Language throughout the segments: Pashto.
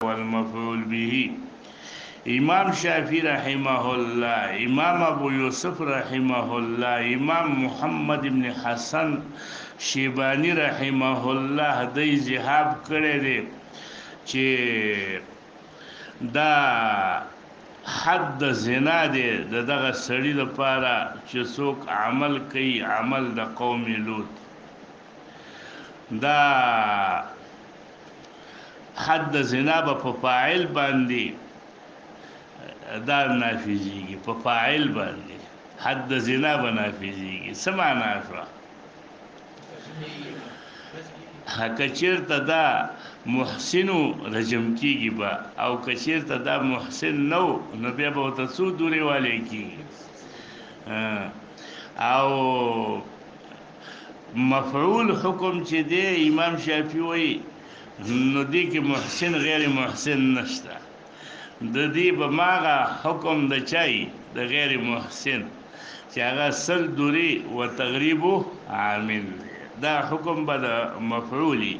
والمفعول به. امام شافعی رحمه الله، امام ابو یوسف رحمه الله، امام محمد ابن حسن شیبانی رحمه الله دای ذهاب کړی دی چې دا حد زنا دی دغه سړي لپاره چې څوک عمل کوي عمل د قوم لوط، دا حد زنا به په فاعل باندې دا نافذیږي، په فاعل باندې حد زنا به نافذیږي. څه معنا شوه؟ که چېرته دا محسنو رجم کېږي به، او که چېرته دا محسن نو نو بیا به ورته څو دورې والی کېږي. او مفعول حکم چې دی امام شافعي وایي نو دې کې محسن غیر محسن نشته، د دې به ماغه حکم د چای د غیر محسن چې هغه سل دورې و تغریبو عامل دا حکم به د مفعولی،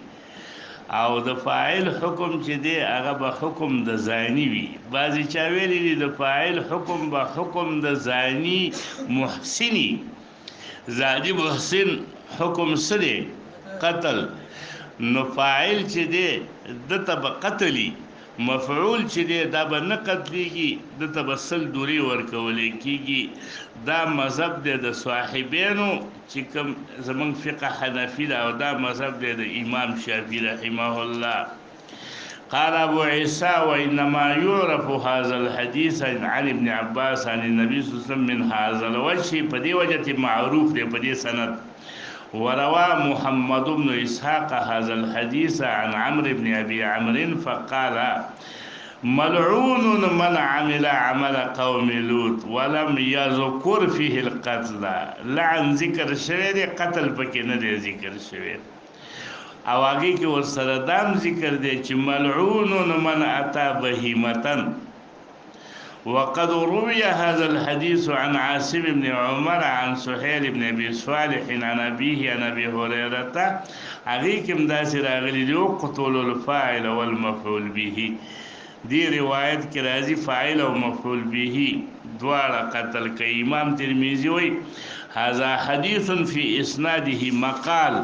او د فاعل حکم چې دی هغه به حکم د زانی وي. بعضې چا ویلی دي د فاعل حکم به حکم د زانی محسنی، زانی محسن حکم څه دی؟ قتل. نو فاعل چې دی دته به قتلی، مفعول چې دی دا به نه قتلیږي، دته به سل دورې ورکولی کېږي. دا مذهب دی د صاحبینو چې کوم زمونږ فقه حنفي ده، او دا مذهب دی د امام شافعي رحمه الله. قال ابو عيسى وانما يعرف هذا الحديث عن ابن عباس عن النبي صلى الله عليه وسلم من هذا الوجه، په دې وجه معروف دی په دې سند. وروى محمد بن إسحاق هذا الحديث عن عمرو بن أبي عمرو فقال ملعون من عمل عمل قوم لوط ولم يذكر فيه القتل. لعن ذکر شوی دی، قتل پکې نه دی ذکر شوی، او هغې کې ورسره دام ذکر دی چې ملعون من أتى بهیمة. وقد روي هذا الحديث عن عاصم بن عمر عن سهيل بن ابي صالح عن ابيه عن ابي هريره، هغې داسې راغلي دي قتل الفاعل والمفعول به. دې روایت کې راځي فاعل او مفعول به دواړه قتل کوي. امام ترمذي وایي هذا حديث في اسناده مقال،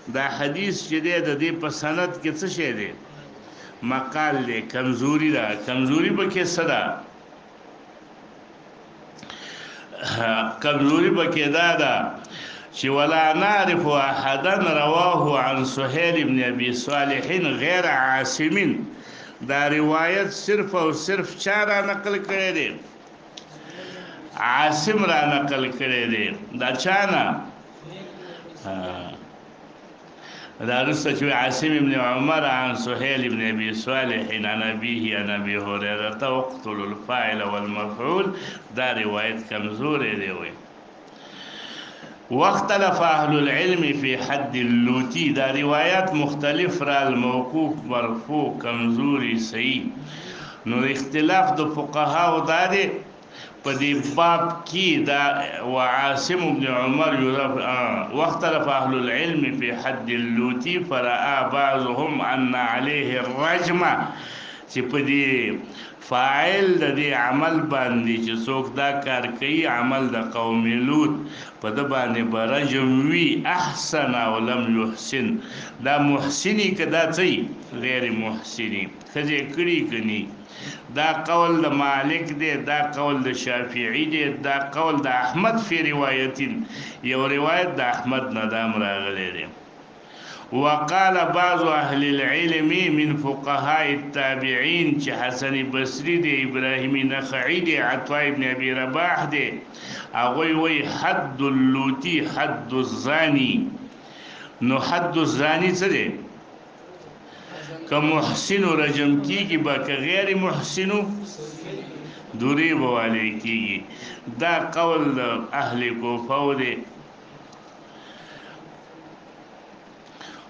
دا حدیث چې دی د دې په سند کې څه شی دی؟ مقال دی، کمزوري ده. کمزوري به کې څه ده؟ کمزوری بکی دادا چې ولا نعرف احدا رواه عن سهيل بن ابي صالح غیر عاصم. دا روایت صرف او صرف چا را نقل کړی دی؟ عاصم را نقل کړی دی. دا چانا دا رسته چې عاصم بن عمر عن سهيل بن ابي صالح عن ابيه عن ابي هريره وقتل الفاعل والمفعول، دا روایت کمزور دی وي. واختلف اهل العلم في حد اللوطي، دا روایات مختلف را الموقوف مرفوع کمزوري صحیح. نو اختلاف د فقهاو دا دی په دې باب کې دا وعاصم بن عمر واختلف اهل العلم في حد اللوطي فرأى بعضهم ان عليه الرجم، چې په دې فاعل د دې عمل باندې چې څوک دا کار کوي عمل د قوم لوط په د باندې برجم وی احسن ولم يحسن. دا محسنی که دا څه غیر محسنی ښځې کړي کني. دا قول د مالک دی، دا قول د شافعی دی، دا قول د احمد فی روایتین، یو روایت د احمد ندام راغلی دی. وقال بعض اهل العلم من فقهاء التابعين چې حسن بصری دی، ابراهیم نخعی دی، عطاء ابن ابي رباح دی، هغوی وی حد اللوطي حد الزانی. نو حد الزانی څه دی؟ که محسنو رجم کیږي با که غیر محسنو دوری بوالی کیږي. دا قول د اهل کوفه دی.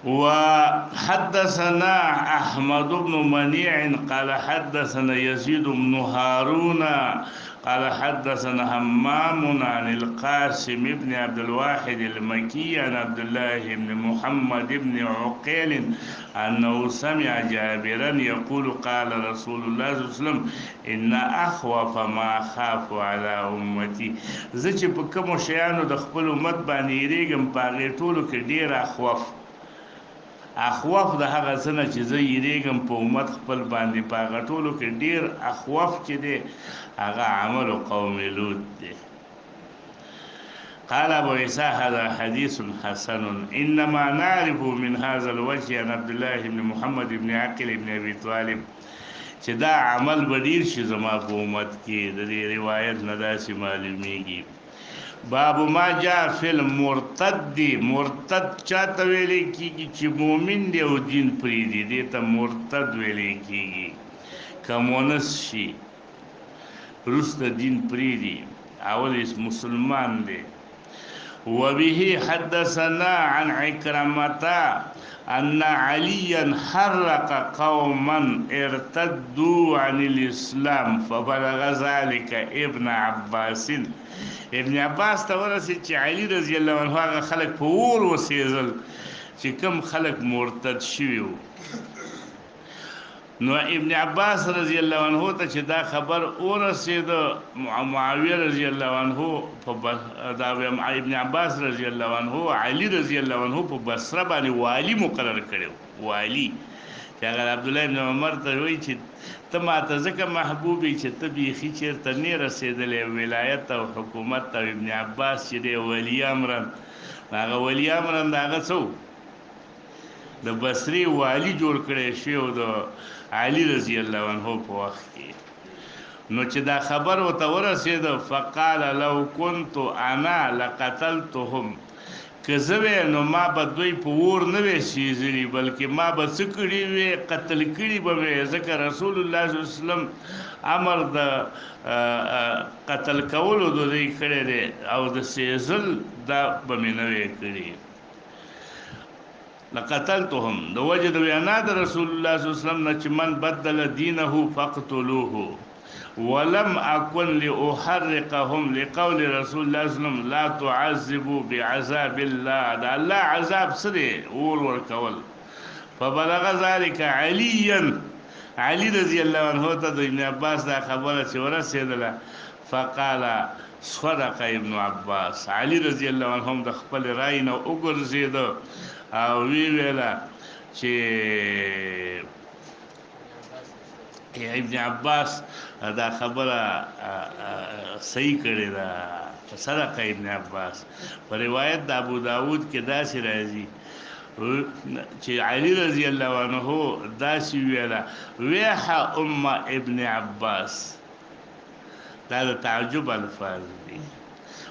وحدثنا أحمد بن منيع قال حدثنا يزيد بن هارون قال حدثنا همام عن القاسم بن عبد الواحد المكي عن عبد الله بن محمد بن عقيل أنه سمع جابرا يقول قال رسول الله صلى الله عليه وسلم إن أخوف ما خاف على أمتي زه چې په کومو شیانو د خپل امت باندې یریږم په هغې ټولو کې ډېر اخوف د هغه څه نه چې زه یریږم په امت خپل باندې په هغه ټولو کې ډېر اخوف چې دی هغه عمل قوم لوط دی. قال ابو عيسى هذا حديث حسن انما نعرف من هذا الوجه عن عبد الله بن محمد بن عقيل بن ابي طالب چې دا عمل بدیر شي زما په امت کې د دې روایت نه داسې معلومیږي. باب ما جاء فی المرتد مرتد چاته ویل کیږي چې مؤمن دی او دین پریږدي دې ته مرتد ویل کیږي. کمونست شي وروسته دین پریږدي اول مسلمان دی. وبه حدثنا عن عكرمة أن عليا حرق قوما ارتدوا عن الإسلام فبلغ ذلك ابن عباس. ابن عباس ته ورسېد چې علي رضی الله عنه هغه خلک په اور وسېزل چې کوم خلک مرتد شوي وو. نو ابن عباس رضی الله عنه ته چې دا خبر ورسېد معاویه رضی الله عنه ابن عباس رضی الله عنه علي رضی الله عنه په بصره باندې والی مقرر کړو. والی چې هغه عبد الله بن عمر ته وایي چې ته ماته ځکه محبوبې چې ته بیخي چېرته نه رسېدلې ولایت او حکومت او ابن عباس چې دی ولی امرن هغه ولی امرن د هغه څه د بصرې والی جوړ کړی شوی و د علي رضی الله عنه په وخت کې. نو چې دا خبر ورته ورسېد فقال لو كنت انا لقتلتهم که زه وې نو ما به دوی په اور نه وې سېزلي بلکې ما به څه کړي وې قتل کړي به وې ځکه رسول الله صلی الله علیه وسلم امر د قتل کولو د دوی کړی دی او د سېزل دا به مې نه وې کړي. لقتلتهم د وجه د وینا د رسول الله صلی الله علیه وسلم نه چې من بدل دینه فاقتلوه ولم اكن لاحرقهم لقول رسول الله صلی الله علیه وسلم لا تعذبوا بعذاب الله دا الله عذاب سره اور ورکول. فبلغ ذلك عليا علي رضی الله عنه ته د ابن عباس دا خبره چې ورسېدله فقال صدق ابن عباس. علي رضی الله عنه د خپل رای نه وګرځېد او وی ویلا چې ابن عباس دا خبره صحیح کړی دا صدق ابن عباس. په روایت د ابو داود کې داسې راځي چې علي رضی الله عنه داسې ویلا ویحه ابن عباس. دا د تعجب الفاظ دي.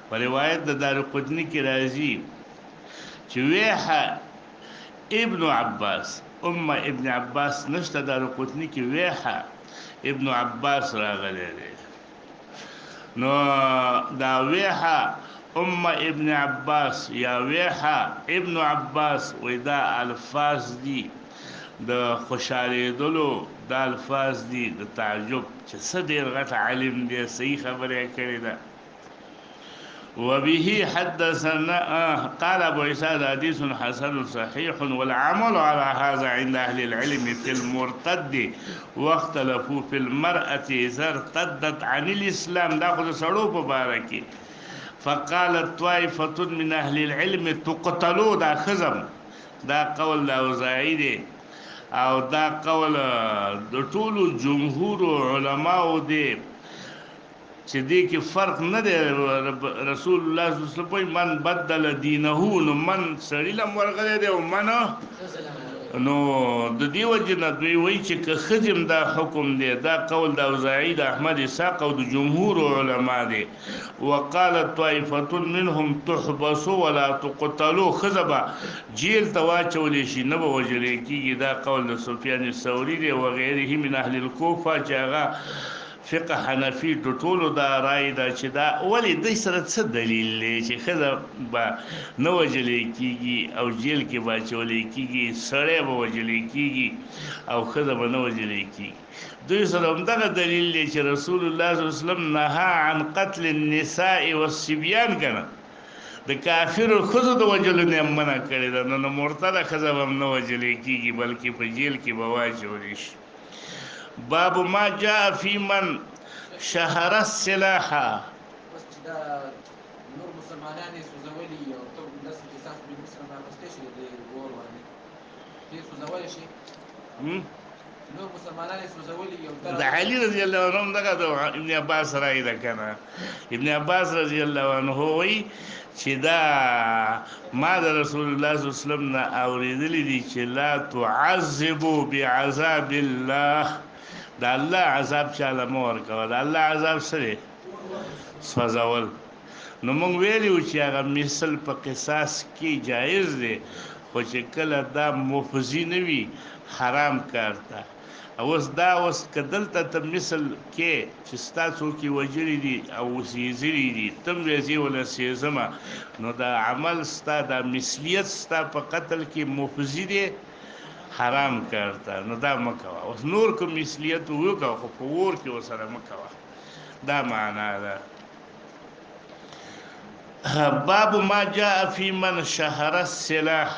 په روایت د دارقطنی کې راځي چې ویحه ابن عباس ابن عباس نشته. دارقطنی کې ویحه ابن عباس راغلی دی. نو دا ویحه ابن عباس یا ویحه ابن عباس وی دا الفاظ دي د خوشالېدلو، دا الفاظ دي د تعجب چې څه ډېر غټ عالم دی صحیح خبره کړې ده. وبه حدثنا قال ابو عيسى حديث حسن صحيح والعمل على هذا عند اهل العلم في المرتد واختلفوا في المرأة اذا ارتدت عن الاسلام. دا خو سړو په باره کې فقالت طائفة من اهل العلم تقتلوا. دا خزم دا قول د اوزاعي دی او دا قول د ټولو جمهور علماو دی چې دې کې فرق نه دی. رسول الله صلی الله علیه وسلم من بدل دینه نو من سړی لم ورغلی دی او من نو د دې وجه نه دوی وایي چې که ښځې دا حکم دی. دا قول د اوزاعي د احمد اسحاق او د جمهور علما دی. وقالت طائفة منهم تحبسوا ولا تقتلوا. ښځه به جیل ته واچولی شي نه به وژلې کېږي. دا قول د سفیان الثوري دی وغیره من اهل الکوفه چې هغه فقه حنفي ټولو دا رائے ده چې دا ولې دوی سره څه دلیل دی چې ښځه به نه وژلې کېږي او جیل کې به اچولې کېږي، سړی به وژلې کېږي او ښځه به نه وژلې کېږي. دوی سره همدغه دلیل دی چې رسول الله صلی الله علیه وسلم نهى عن قتل النساء والصبيان کنه د کافرو ښځو د وژلو نه منع کړې ده. نو مرتده ښځه به هم نه وژلې کېږي بلکې په جیل کې به واچولی شي. باب ما جاء في من شهر السلاح. بس چې دا نور مسلمانان یې سوځولي او ته داسې قصاص بن مسلم راخستی شي د اور باندې دې سوځولی شي نور مسلمانان یې سوځولي او د علي رضی الله عنه دغه د ابن عباس رائے ده کنه. ابن عباس رضی الله عنه وایي چې دا ما د رسول الله صلی الله علیه وسلم نه اورېدلی دي چې لا تعذبوا بعذاب الله، د الله عذاب چاله مه ورکوه. د الله عذاب څه دی؟ سوځول. نو موږ ویلي وو چې هغه مثل په قصاص کې جایز دی، خو چې کله دا مفضي نه وي حرام کار ته. اوس که دلته ته مثل کې چې ستا څوک یې وژلي دي او سېزلي دي ته هم وایې زه یې وله سېزمه، نو دا عمل ستا دا مثلیت ستا په قتل کې مفضي دی حرام کار ته، نو دا مه کوه. اوس نور که مثلیت وکړه خو په اور کې ورسره مه کوه، دا معنا ده. باب ما جاء في من شهر السلاح.